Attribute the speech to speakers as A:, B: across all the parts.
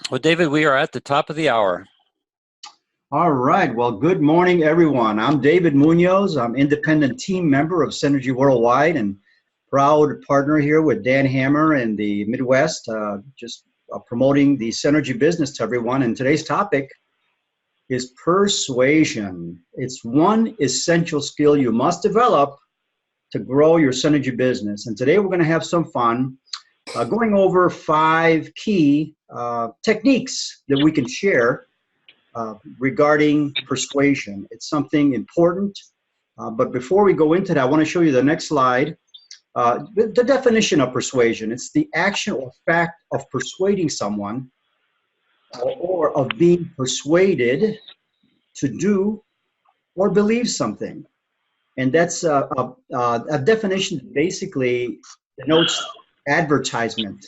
A: Well, David, we are at the top of the hour.
B: All right. Well, good morning, everyone. I'm David Munoz. I'm independent team member of Synergy Worldwide and proud partner here with Dan Hammer in the Midwest, promoting the Synergy business to everyone. And today's topic is persuasion. It's one essential skill you must develop to grow your Synergy business. And today we're going to have some fun going over 5 key techniques that we can share regarding persuasion. It's something important, but before we go into that, I want to show you the next slide. The definition of persuasion: it's the action or fact of persuading someone or of being persuaded to do or believe something. And that's a definition that basically denotes advertisement.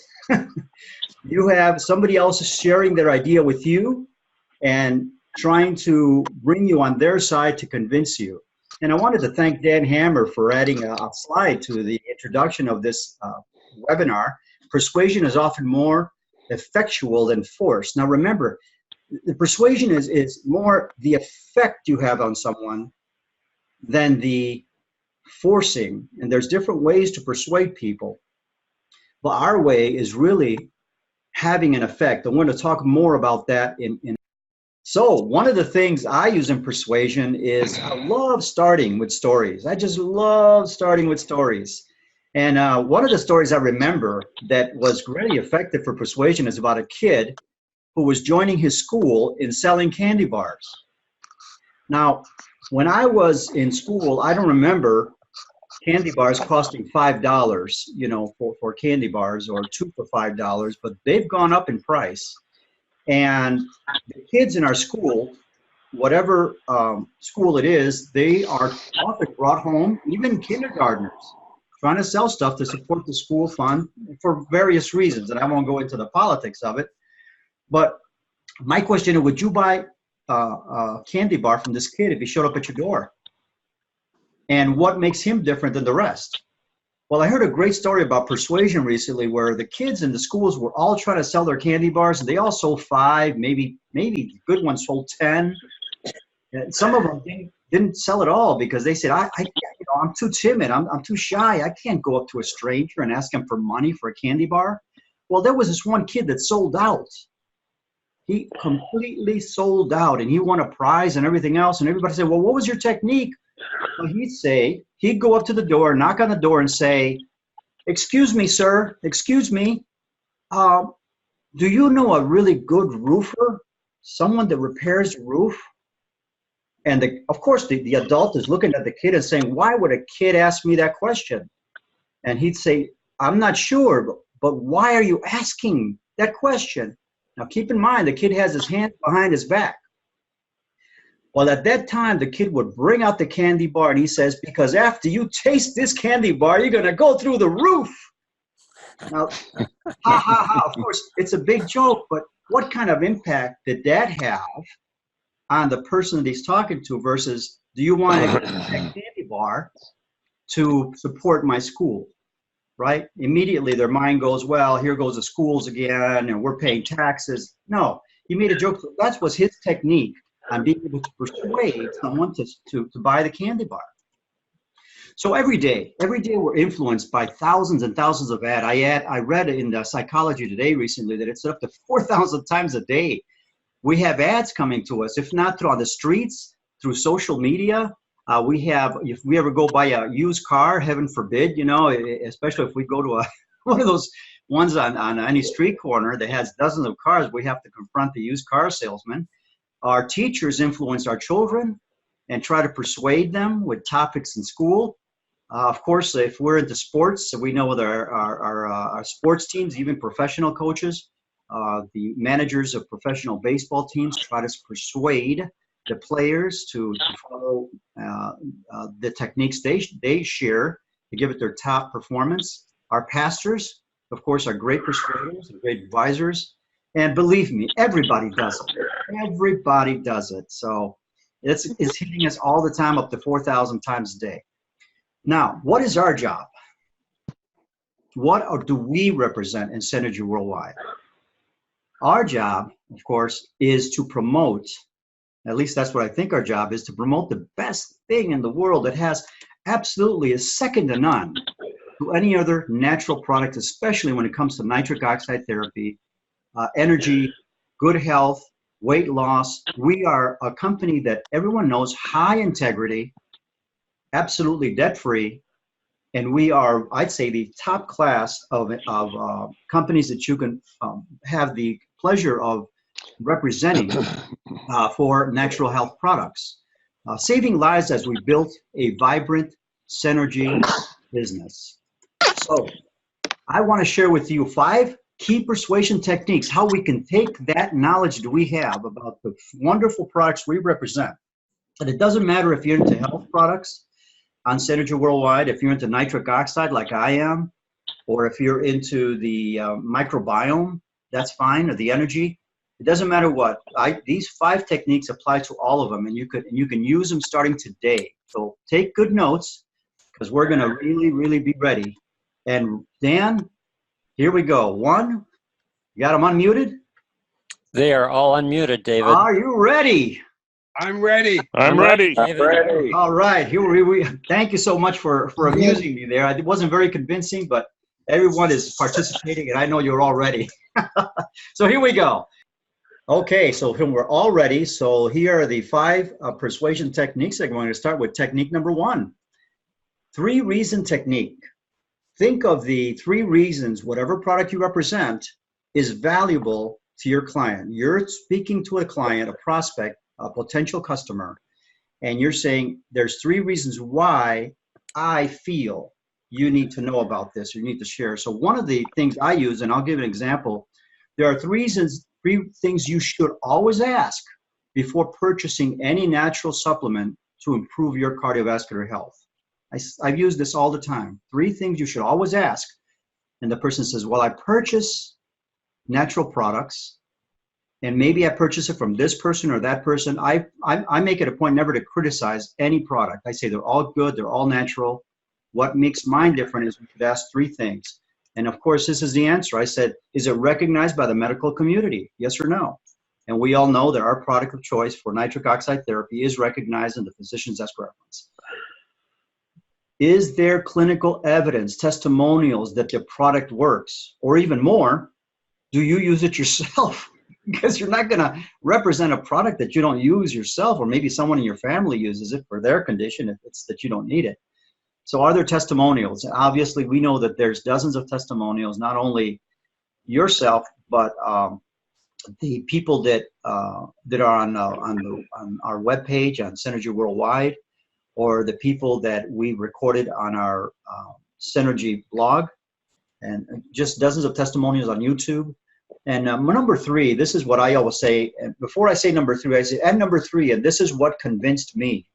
B: You have somebody else sharing their idea with you and trying to bring you on their side to convince you. And I wanted to thank Dan Hammer for adding a slide to the introduction of this webinar. Persuasion is often more effectual than force. Now remember, the persuasion is more the effect you have on someone than the forcing. And there's different ways to persuade people. But our way is really having an effect. I'm going to talk more about that in. So one of the things I use in persuasion is I love starting with stories. I just love starting with stories. And one of the stories I remember that was really effective for persuasion is about a kid who was joining his school in selling candy bars. Now, when I was in school, I don't remember candy bars costing $5, for candy bars, or 2 for $5, but they've gone up in price. And the kids in our school, whatever school it is, they are often brought home, even kindergartners, trying to sell stuff to support the school fund for various reasons. And I won't go into the politics of it. But my question is, would you buy a candy bar from this kid if he showed up at your door? And what makes him different than the rest? Well, I heard a great story about persuasion recently where the kids in the schools were all trying to sell their candy bars, and they all sold 5, maybe good ones sold 10. And some of them didn't sell at all because they said, I'm too timid, I'm too shy, I can't go up to a stranger and ask him for money for a candy bar. Well, there was this one kid that sold out. He completely sold out, and he won a prize and everything else, and everybody said, well, what was your technique? Well, he'd go up to the door, knock on the door, and say, excuse me, sir, excuse me, do you know a really good roofer? Someone that repairs the roof? And of course, the adult is looking at the kid and saying, why would a kid ask me that question? And he'd say, I'm not sure, but why are you asking that question? Now, keep in mind, the kid has his hands behind his back. Well, at that time, the kid would bring out the candy bar, and he says, because after you taste this candy bar, you're going to go through the roof. Now, ha, ha, ha. Of course, it's a big joke, but what kind of impact did that have on the person that he's talking to versus, do you want to get that candy bar to support my school, right? Immediately, their mind goes, well, here goes the schools again, and we're paying taxes. No, he made a joke. That was his technique on being able to persuade someone to buy the candy bar. So every day we're influenced by thousands and thousands of ads. I read in the Psychology Today recently that it's up to 4,000 times a day. We have ads coming to us, if not on the streets, through social media. If we ever go buy a used car, heaven forbid, especially if we go to one of those ones on any street corner that has dozens of cars, we have to confront the used car salesman. Our teachers influence our children and try to persuade them with topics in school. Of course, if we're into sports, we know with our sports teams, even professional coaches, the managers of professional baseball teams try to persuade the players to follow the techniques they share to give it their top performance. Our pastors, of course, are great persuaders and great advisors. And believe me, everybody does it. Everybody does it. So it's hitting us all the time, up to 4,000 times a day. Now, what is our job? What do we represent in Synergy Worldwide? Our job, of course, is to promote, at least that's what I think our job is, to promote the best thing in the world that has absolutely a second to none to any other natural product, especially when it comes to nitric oxide therapy, energy, good health, weight loss. We are a company that everyone knows, high integrity, absolutely debt-free, and we are, I'd say, the top class of companies that you can have the pleasure of representing for natural health products. Saving lives as we built a vibrant synergy business. So I want to share with you 5 key persuasion techniques, how we can take that knowledge that we have about the wonderful products we represent. And it doesn't matter if you're into health products on Synergy Worldwide, if you're into nitric oxide like I am, or if you're into the microbiome, that's fine, or the energy. It doesn't matter what. These 5 techniques apply to all of them, and you can use them starting today. So take good notes, because we're going to really, really be ready. And Dan, here we go. 1, you got them unmuted?
A: They are all unmuted, David.
B: Are you ready?
C: I'm ready.
D: I'm ready.
A: David.
B: All right. Here we thank you so much for amusing me there. It wasn't very convincing, but everyone is participating, and I know you're all ready. So here we go. Okay, so we're all ready. So here are the 5 persuasion techniques. I'm going to start with technique number 1. 3-reason technique. Think of the 3 reasons whatever product you represent is valuable to your client. You're speaking to a client, a prospect, a potential customer, and you're saying there's 3 reasons why I feel you need to know about this, or you need to share. So one of the things I use, and I'll give an example, there are 3 things you should always ask before purchasing any natural supplement to improve your cardiovascular health. I've used this all the time. 3 things you should always ask. And the person says, well, I purchase natural products, and maybe I purchase it from this person or that person. I make it a point never to criticize any product. I say they're all good, they're all natural. What makes mine different is we could ask 3 things. And of course, this is the answer. I said, is it recognized by the medical community? Yes or no? And we all know that our product of choice for nitric oxide therapy is recognized in the physician's desk reference. Is there clinical evidence, testimonials that the product works? Or even more, do you use it yourself? Because you're not going to represent a product that you don't use yourself, or maybe someone in your family uses it for their condition if it's that you don't need it. So are there testimonials? Obviously, we know that there's dozens of testimonials, not only yourself, but the people that are on our webpage on Synergy Worldwide, or the people that we recorded on our Synergy blog, and just dozens of testimonials on YouTube. And number 3, this is what I always say. And before I say number 3, I say, and number 3, and this is what convinced me.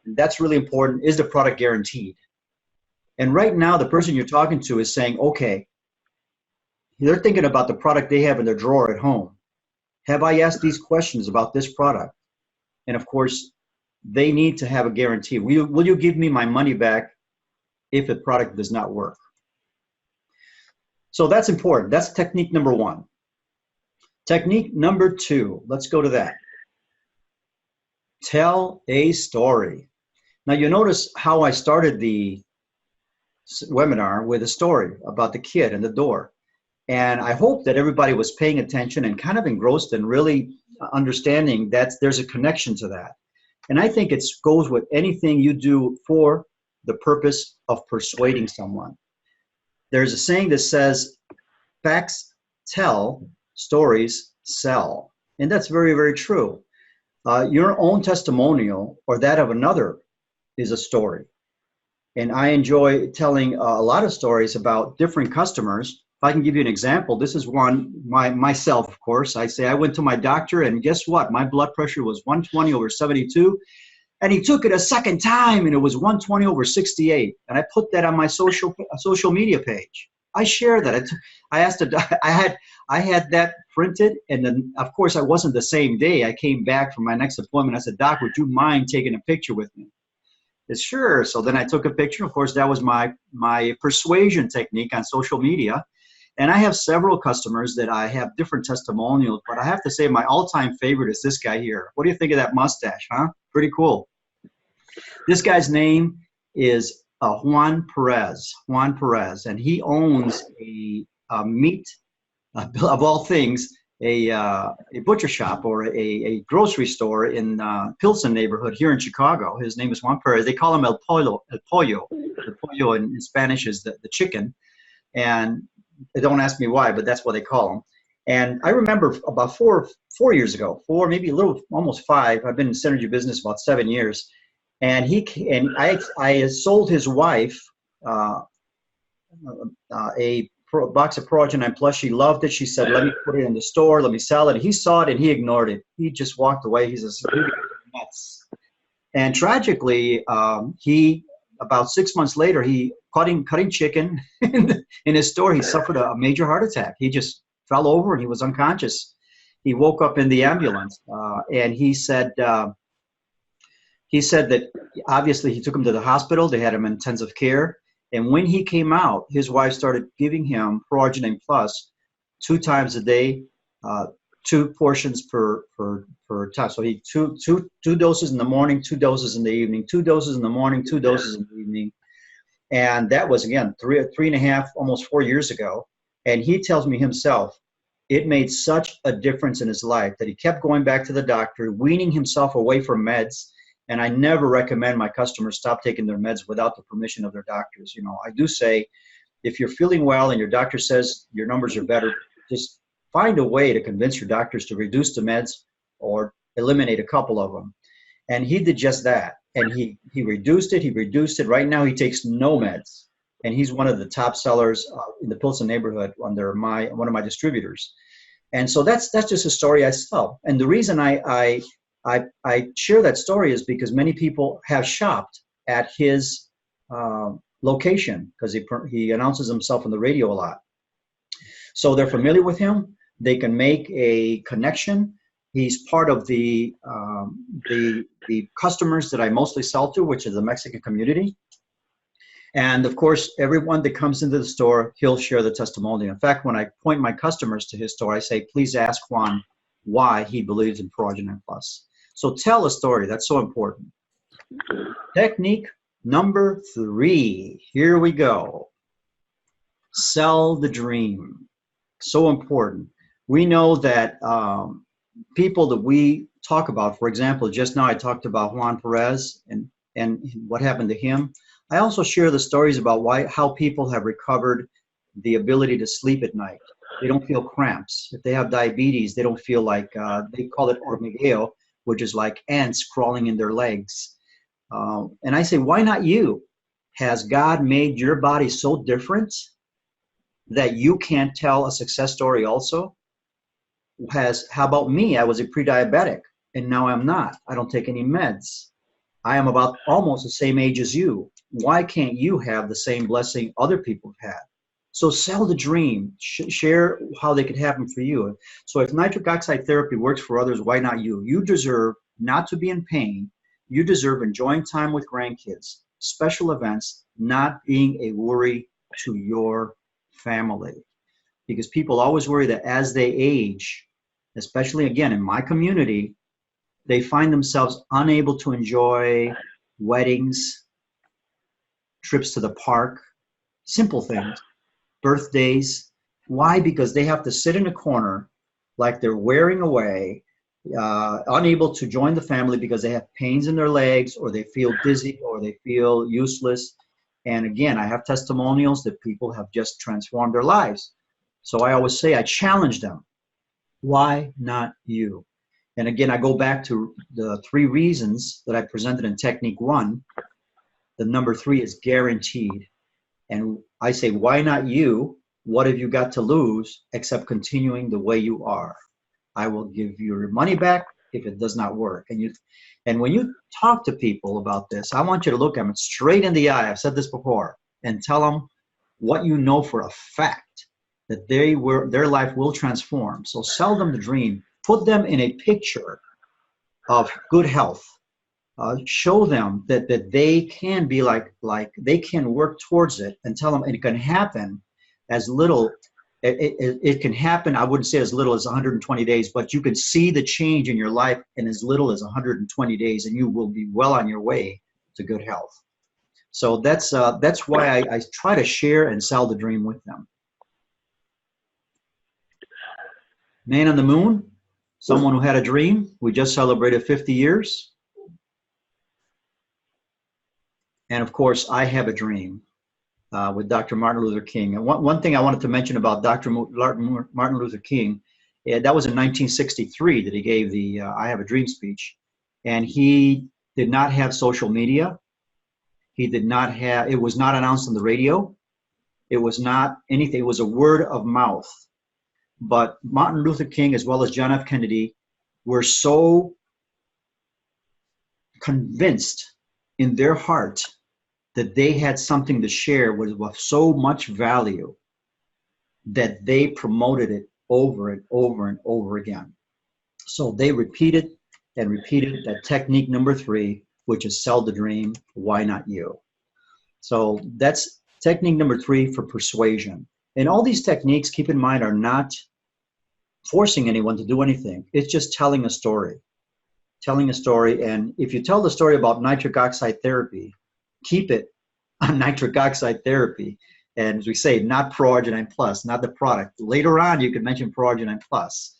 B: And that's really important. Is the product guaranteed? And right now, the person you're talking to is saying, okay, they're thinking about the product they have in their drawer at home. Have I asked these questions about this product? And of course, they need to have a guarantee. Will you give me my money back if the product does not work? So that's important. That's technique number 1. Technique number 2, let's go to that. Tell a story. Now you notice how I started the webinar with a story about the kid and the door. And I hope that everybody was paying attention and kind of engrossed and really understanding that there's a connection to that. And I think it goes with anything you do for the purpose of persuading someone. There's a saying that says, facts tell, stories sell. And that's very, very true. Your own testimonial or that of another is a story. And I enjoy telling a lot of stories about different customers. If I can give you an example, this is one, myself, of course. I say I went to my doctor, and guess what? My blood pressure was 120/72. And he took it a second time, and it was 120/68. And I put that on my social media page. I share that. I asked I had that printed, and then of course I wasn't the same day. I came back from my next appointment. I said, Doc, would you mind taking a picture with me? It's sure. So then I took a picture. Of course, that was my persuasion technique on social media. And I have several customers that I have different testimonials, but I have to say my all-time favorite is this guy here. What do you think of that mustache, huh? Pretty cool. This guy's name is Juan Perez, and he owns a meat, of all things, a butcher shop or a grocery store in Pilsen neighborhood here in Chicago. His name is Juan Perez. They call him El Pollo. El pollo in Spanish is the chicken. And don't ask me why, but that's what they call him. And I remember about four years ago, maybe a little, almost 5. I've been in synergy business about 7 years. And I sold his wife a box of Persuasion Plus. She loved it. She said, "Let me put it in the store. Let me sell it." He saw it and he ignored it. He just walked away. He says, "Nuts." And tragically, about 6 months later, he cutting chicken in his store. He suffered a major heart attack. He just fell over and he was unconscious. He woke up in the ambulance, and he said that obviously he took him to the hospital. They had him in intensive care. And when he came out, his wife started giving him Persuasion Plus 2 times a day, 2 portions per time. So he two doses in the morning, 2 doses in the evening, 2 doses in the morning, 2 doses in the evening. And that was, again, 3.5, almost 4 years ago. And he tells me himself, it made such a difference in his life that he kept going back to the doctor, weaning himself away from meds. And I never recommend my customers stop taking their meds without the permission of their doctors. You know, I do say, if you're feeling well and your doctor says your numbers are better, just find a way to convince your doctors to reduce the meds or eliminate a couple of them. And he did just that. And he reduced it. Right now he takes no meds. And he's one of the top sellers in the Pilsen neighborhood under one of my distributors. And so that's just a story I sell. And the reason I share that story is because many people have shopped at his location because he announces himself on the radio a lot. So they're familiar with him. They can make a connection. He's part of the customers that I mostly sell to, which is the Mexican community. And of course, everyone that comes into the store, he'll share the testimony. In fact, when I point my customers to his store, I say, please ask Juan why he believes in Persuasion Plus. So tell a story. That's so important. Technique number 3. Here we go. Sell the dream. So important. We know that people that we talk about, for example, just now I talked about Juan Perez and what happened to him. I also share the stories about how people have recovered the ability to sleep at night. They don't feel cramps. If they have diabetes, they don't feel like, they call it hormigueo, which is like ants crawling in their legs. And I say, why not you? Has God made your body so different that you can't tell a success story also? How about me? I was a pre-diabetic, and now I'm not. I don't take any meds. I am about almost the same age as you. Why can't you have the same blessing other people have had? So sell the dream. Share how they could happen for you. So if nitric oxide therapy works for others, why not you? You deserve not to be in pain. You deserve enjoying time with grandkids, special events, not being a worry to your family. Because people always worry that as they age, especially again in my community, they find themselves unable to enjoy weddings, trips to the park, simple things, birthdays. Why? Because they have to sit in a corner like they're wearing away, unable to join the family because they have pains in their legs or they feel dizzy or they feel useless. And again, I have testimonials that people have just transformed their lives. So I always say, I challenge them. Why not you? And again, I go back to the 3 reasons that I presented in Technique 1. The number 3 is guaranteed. And I say, why not you? What have you got to lose except continuing the way you are? I will give you your money back if it does not work. And when you talk to people about this, I want you to look at them straight in the eye. I've said this before, and tell them what you know for a fact, that their life will transform. So sell them the dream. Put them in a picture of good health. Show them that they can be like they can work towards it, and tell them it can happen as little it can happen, I wouldn't say as little as 120 days, but you can see the change in your life in as little as 120 days, and you will be well on your way to good health. So that's why I try to share and sell the dream with them. Man on the Moon, someone who had a dream. We just celebrated 50 years. And of course, I have a dream with Dr. Martin Luther King. And one thing I wanted to mention about Dr. Martin Luther King, that was in 1963 that he gave the I Have a Dream speech. And he did not have social media. He did not have, it was not announced on the radio. It was not anything. It was a word of mouth. But Martin Luther King, as well as John F. Kennedy, were so convinced in their heart that they had something to share with so much value that they promoted it over and over and over again. So they repeated and repeated that technique number 3, which is sell the dream, why not you? So that's technique number 3 for persuasion. And all these techniques, keep in mind, are not forcing anyone to do anything. It's just telling a story. Telling a story. And if you tell the story about nitric oxide therapy, keep it on nitric oxide therapy. And as we say, not Persuasion Plus, not the product. Later on, you can mention Persuasion Plus.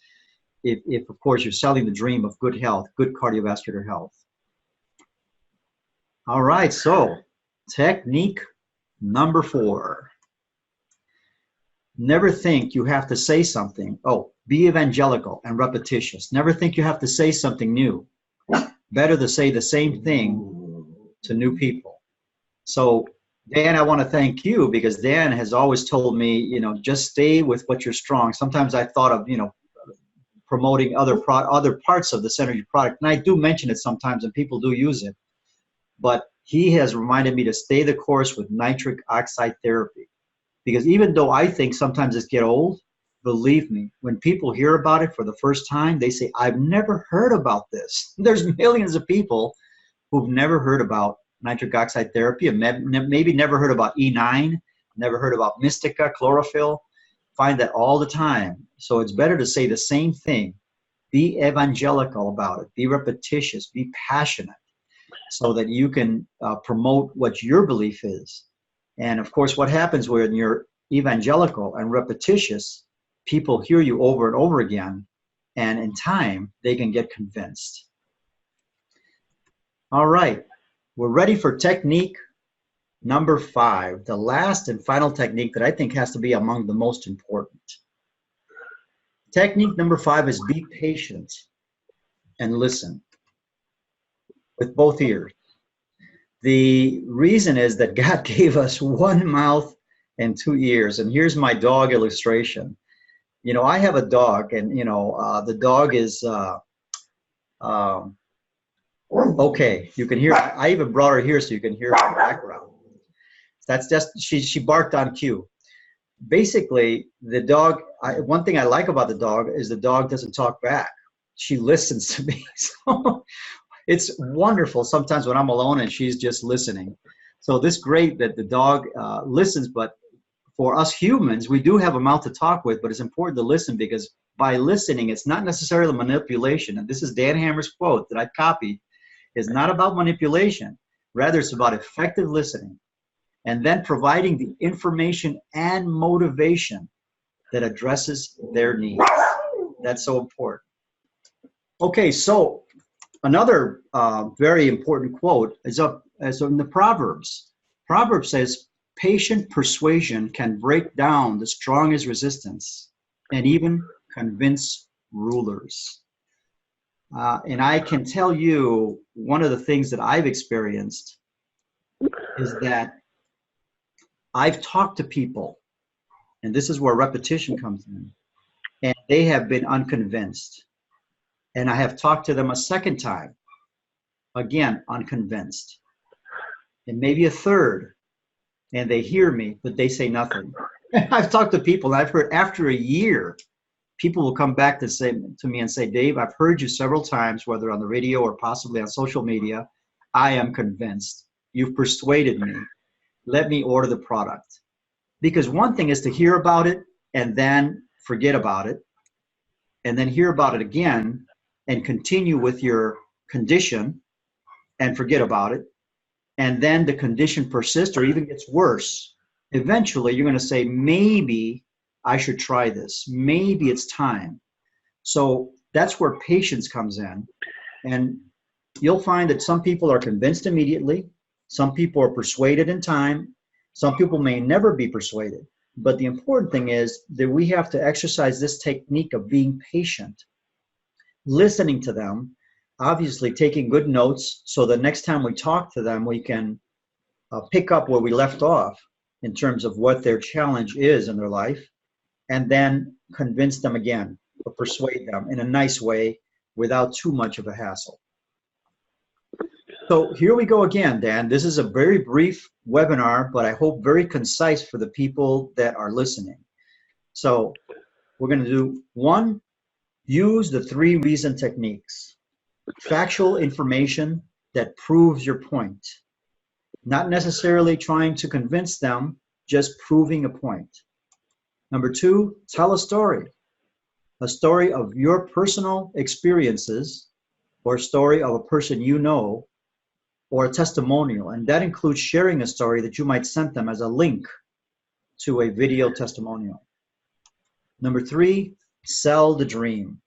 B: If, of course, you're selling the dream of good health, good cardiovascular health. All right, so technique number 4. Never think you have to say something. Oh, be evangelical and repetitious. Never think you have to say something new. Better to say the same thing to new people. So, Dan, I want to thank you because Dan has always told me, you know, just stay with what you're strong. Sometimes I thought of, you know, promoting other parts of the Synergy product, and I do mention it sometimes, and people do use it. But he has reminded me to stay the course with nitric oxide therapy, because even though I think sometimes it's get old, believe me, when people hear about it for the first time, they say, "I've never heard about this." There's millions of people who've never heard about nitric oxide therapy, and maybe never heard about E9, never heard about Mystica, chlorophyll. Find that all the time. So it's better to say the same thing. Be evangelical about it. Be repetitious. Be passionate, so that you can promote what your belief is. And of course, what happens when you're evangelical and repetitious, people hear you over and over again, and in time, they can get convinced. All right, we're ready for technique number 5, the last and final technique that I think has to be among the most important. Technique number 5 is be patient and listen with both ears. The reason is that God gave us one mouth and 2 ears. And here's my dog illustration. You know, I have a dog, and, you know, the dog is, okay, you can hear, I even brought her here so you can hear her in the background. That's just, she barked on cue. Basically, the dog, one thing I like about the dog is the dog doesn't talk back. She listens to me. So it's wonderful sometimes when I'm alone and she's just listening. So this great that the dog listens, but for us humans, we do have a mouth to talk with, but it's important to listen, because by listening, it's not necessarily manipulation. And this is Dan Hammer's quote that I copied. It's not about manipulation. Rather, it's about effective listening, and then providing the information and motivation that addresses their needs. That's so important. Okay, so another very important quote is in the Proverbs. Proverbs says, "Patient persuasion can break down the strongest resistance and even convince rulers." And I can tell you, one of the things that I've experienced is that I've talked to people, and this is where repetition comes in, and they have been unconvinced. And I have talked to them a second time, again, unconvinced. And maybe a third, and they hear me, but they say nothing. I've talked to people, and I've heard after a year, people will come back to me and say, "Dave, I've heard you several times, whether on the radio or possibly on social media. I am convinced. You've persuaded me. Let me order the product." Because one thing is to hear about it and then forget about it, and then hear about it again and continue with your condition and forget about it, and then the condition persists or even gets worse, eventually you're going to say, maybe I should try this. Maybe it's time. So that's where patience comes in. And you'll find that some people are convinced immediately. Some people are persuaded in time. Some people may never be persuaded. But the important thing is that we have to exercise this technique of being patient, listening to them, obviously taking good notes so the next time we talk to them, we can pick up where we left off in terms of what their challenge is in their life, and then convince them again or persuade them in a nice way without too much of a hassle. So here we go again, Dan. This is a very brief webinar, but I hope very concise for the people that are listening. So we're going to do one, use the 3 reason techniques. Factual information that proves your point. Not necessarily trying to convince them, just proving a point. Number 2, tell a story. A story of your personal experiences or a story of a person you know, or a testimonial. And that includes sharing a story that you might send them as a link to a video testimonial. Number 3, sell the dream.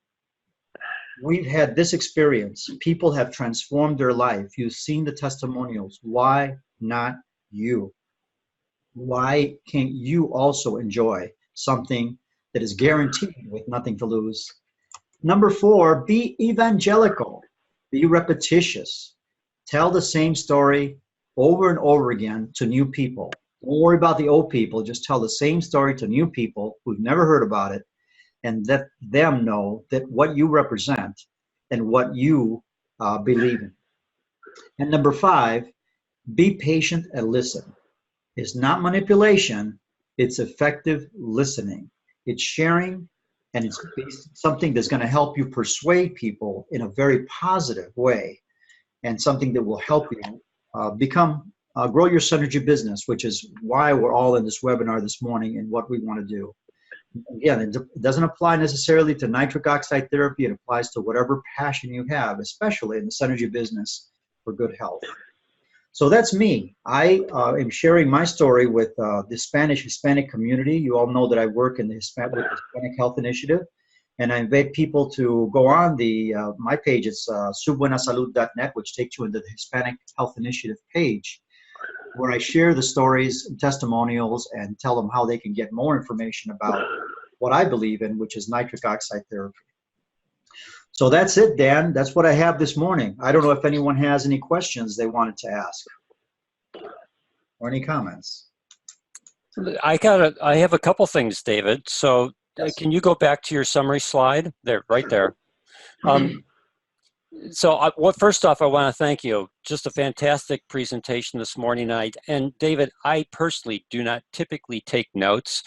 B: We've had this experience. People have transformed their life. You've seen the testimonials. Why not you? Why can't you also enjoy something that is guaranteed with nothing to lose? Number 4, be evangelical. Be repetitious. Tell the same story over and over again to new people. Don't worry about the old people. Just tell the same story to new people who've never heard about it, and let them know that what you represent and what you believe in. And number 5, be patient and listen. It's not manipulation. It's effective listening. It's sharing, and it's something that's going to help you persuade people in a very positive way, and something that will help you grow your synergy business, which is why we're all in this webinar this morning and what we want to do. Again, it doesn't apply necessarily to nitric oxide therapy. It applies to whatever passion you have, especially in the synergy business for good health. So that's me. I am sharing my story with the Hispanic community. You all know that I work in the Hispanic Health Initiative, and I invite people to go on my page. It's subuenasalud.net, which takes you into the Hispanic Health Initiative page, where I share the stories and testimonials and tell them how they can get more information about what I believe in, which is nitric oxide therapy. So that's it, Dan. That's what I have this morning. I don't know if anyone has any questions they wanted to ask or any comments.
A: I have a couple things, David. So
B: Yes.
A: Can you go back to your summary slide? There, right there. First off, I want to thank you. Just a fantastic presentation this morning. And David, I personally do not typically take notes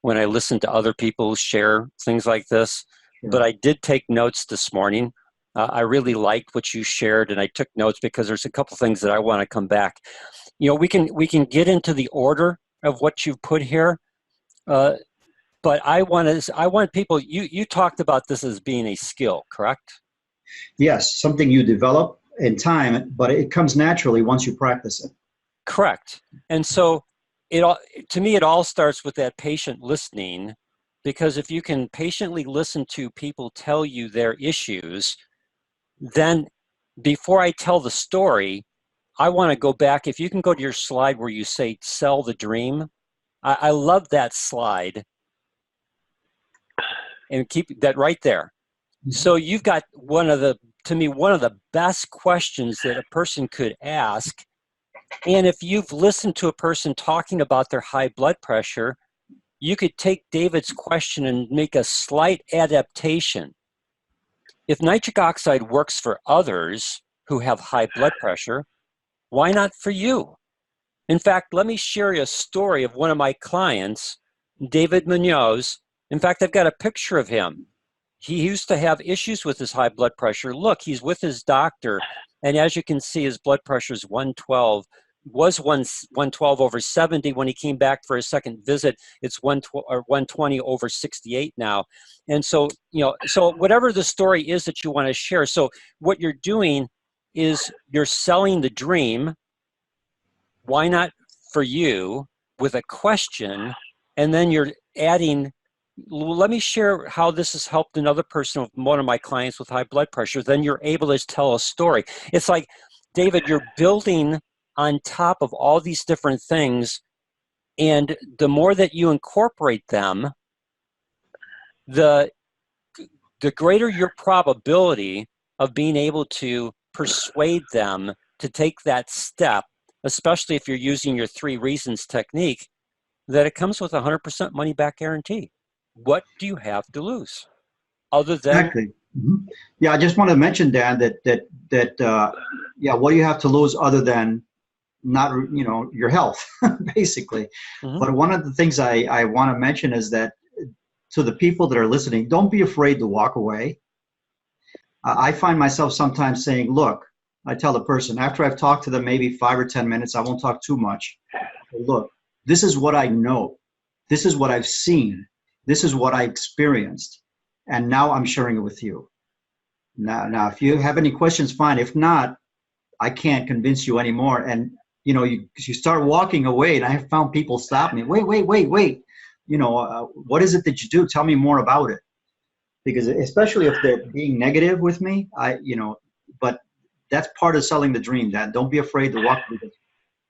A: when I listen to other people share things like this, but I did take notes this morning. I really liked what you shared, and I took notes because there's a couple things that I want to come back. You know, we can get into the order of what you've put here, but I want people. You talked about this as being a skill, correct?
B: Yes, something you develop in time, but it comes naturally once you practice it.
A: Correct. And so to me, it all starts with that patient listening, because if you can patiently listen to people tell you their issues, then before I tell the story, I want to go back. If you can go to your slide where you say sell the dream, I love that slide, and keep that right there. So you've got one of the best questions that a person could ask. And if you've listened to a person talking about their high blood pressure, you could take David's question and make a slight adaptation. If nitric oxide works for others who have high blood pressure, why not for you? In fact, let me share you a story of one of my clients, David Munoz. In fact, I've got a picture of him. He used to have issues with his high blood pressure. Look, he's with his doctor, and as you can see, his blood pressure is 112. was 112/70 when he came back for his second visit. It's 120/68 now. And so, so whatever the story is that you want to share. So what you're doing is you're selling the dream. Why not for you, with a question, and then you're adding, let me share how this has helped another person, one of my clients with high blood pressure. Then you're able to tell a story. It's like, David, you're building on top of all these different things, and the more that you incorporate them, the greater your probability of being able to persuade them to take that step, especially if you're using your 3 reasons technique, that it comes with a 100% money back guarantee. What do you have to lose other than?
B: Exactly. Mm-hmm. Yeah, I just want to mention, Dan, that what do you have to lose other than not, your health, basically.
A: Mm-hmm.
B: But one of the things I want to mention is that to the people that are listening, don't be afraid to walk away. I find myself sometimes saying, look, I tell the person after I've talked to them maybe 5 or 10 minutes, I won't talk too much. Look, this is what I know. This is what I've seen. This is what I experienced. And now I'm sharing it with you. Now, if you have any questions, fine. If not, I can't convince you anymore. And, you start walking away, and I have found people stop me. Wait. What is it that you do? Tell me more about it. Because especially if they're being negative with me, but that's part of selling the dream, Dad. Don't be afraid to walk with it.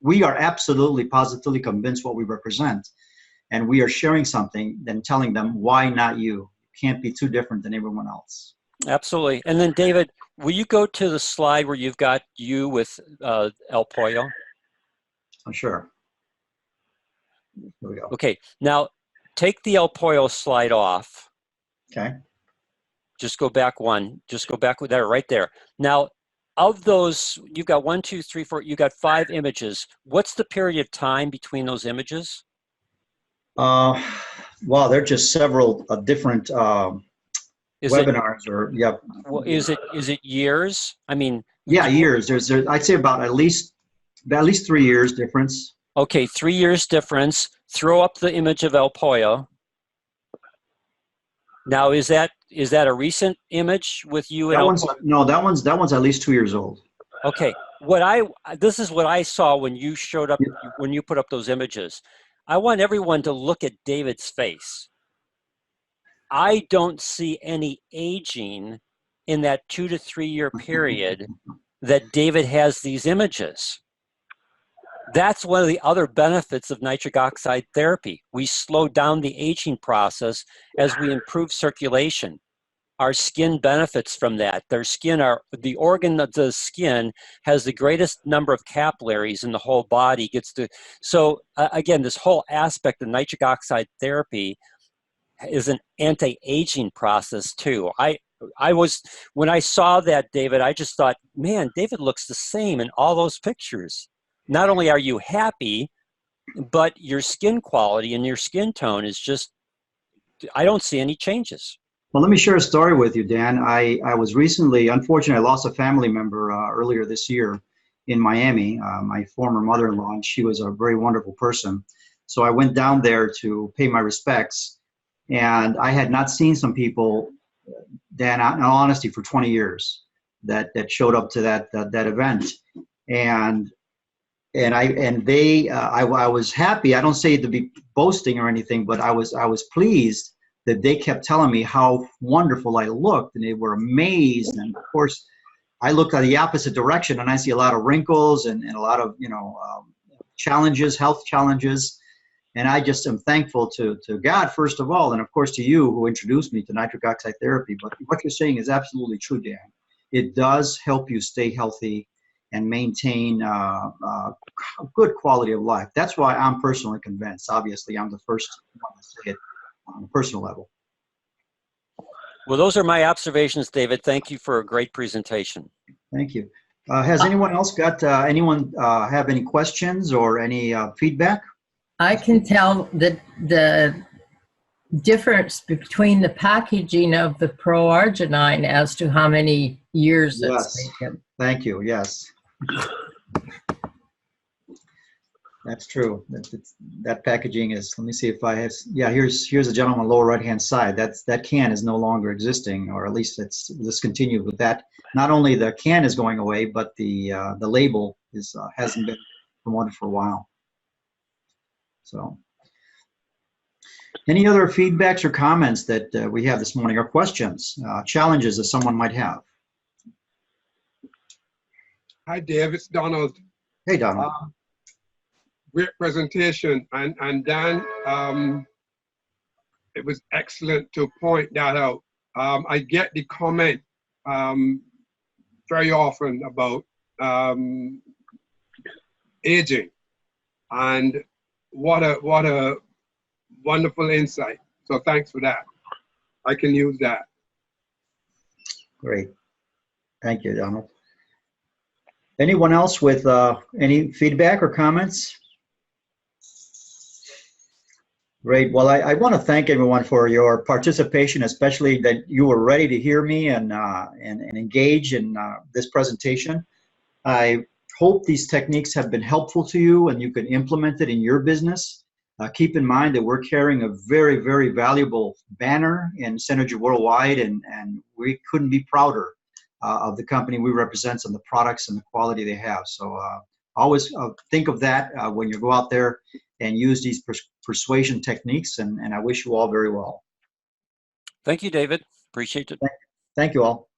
B: We are absolutely, positively convinced what we represent. And we are sharing something, then telling them, why not you? You can't be too different than everyone else.
A: Absolutely. And then, David, will you go to the slide where you've got you with El Pollo?
B: Oh, sure. Here we go.
A: Okay. Now, take the El Pollo slide off.
B: Okay.
A: Just go back one. Just go back with that right there. Now, of those, you've got 1, 2, 3, 4, you got 5 images. What's the period of time between those images?
B: Wow, they're just several different webinars,
A: Is it years? I mean,
B: years. There's I'd say about at least 3 years difference.
A: Okay, 3 years difference. Throw up the image of El Pollo. Now, is that a recent image with you and El Pollo?
B: No, that one's at least 2 years old.
A: Okay, this is what I saw when you showed up, when you put up those images. I want everyone to look at David's face. I don't see any aging in that 2 to 3 year period that David has these images. That's one of the other benefits of nitric oxide therapy. We slow down the aging process as we improve circulation. Our skin benefits from that. The organ of the skin has the greatest number of capillaries in the whole body. Again, this whole aspect of nitric oxide therapy is an anti-aging process too. When I saw that, David, I just thought, man, David looks the same in all those pictures. Not only are you happy, but your skin quality and your skin tone is just, I don't see any changes.
B: Well, let me share a story with you, Dan. I was recently, unfortunately, I lost a family member earlier this year in Miami, my former mother-in-law, and she was a very wonderful person. So I went down there to pay my respects, and I had not seen some people, Dan, in all honesty, for 20 years that showed up to that event. And I was happy. I don't say it to be boasting or anything, but I was pleased that they kept telling me how wonderful I looked, and they were amazed. And of course, I looked at the opposite direction, and I see a lot of wrinkles and a lot of challenges, health challenges. And I just am thankful to God, first of all, and of course to you who introduced me to nitric oxide therapy. But what you're saying is absolutely true, Dan. It does help you stay healthy and maintain a good quality of life. That's why I'm personally convinced. Obviously, I'm the first one to say it on a personal level.
A: Well, those are my observations, David. Thank you for a great presentation.
B: Thank you. Has anyone else have any questions or any feedback?
C: I can tell that the difference between the packaging of the pro-arginine as to how many years it's taken.
B: Thank you. Yes. That's true. That packaging is, let me see if I have, yeah, here's a gentleman on the lower right-hand side. That can is no longer existing, or at least it's discontinued with that. Not only the can is going away, but the label is hasn't been promoted for a while. So, any other feedbacks or comments that we have this morning, or questions, challenges that someone might have?
D: Hi, Dave. It's Donald.
B: Hey, Donald.
D: Great presentation, and Dan, it was excellent to point that out. I get the comment very often about aging, and what a wonderful insight. So thanks for that. I can use that.
B: Great. Thank you, Donald. Anyone else with any feedback or comments? Great. Well, I want to thank everyone for your participation, especially that you were ready to hear me and engage in this presentation. I hope these techniques have been helpful to you and you can implement it in your business. Keep in mind that we're carrying a very, very valuable banner in Synergy Worldwide, and we couldn't be prouder of the company we represent and the products and the quality they have. So always think of that when you go out there and use these persuasion techniques, and I wish you all very well.
A: Thank you, David. Appreciate it.
B: Thank you all.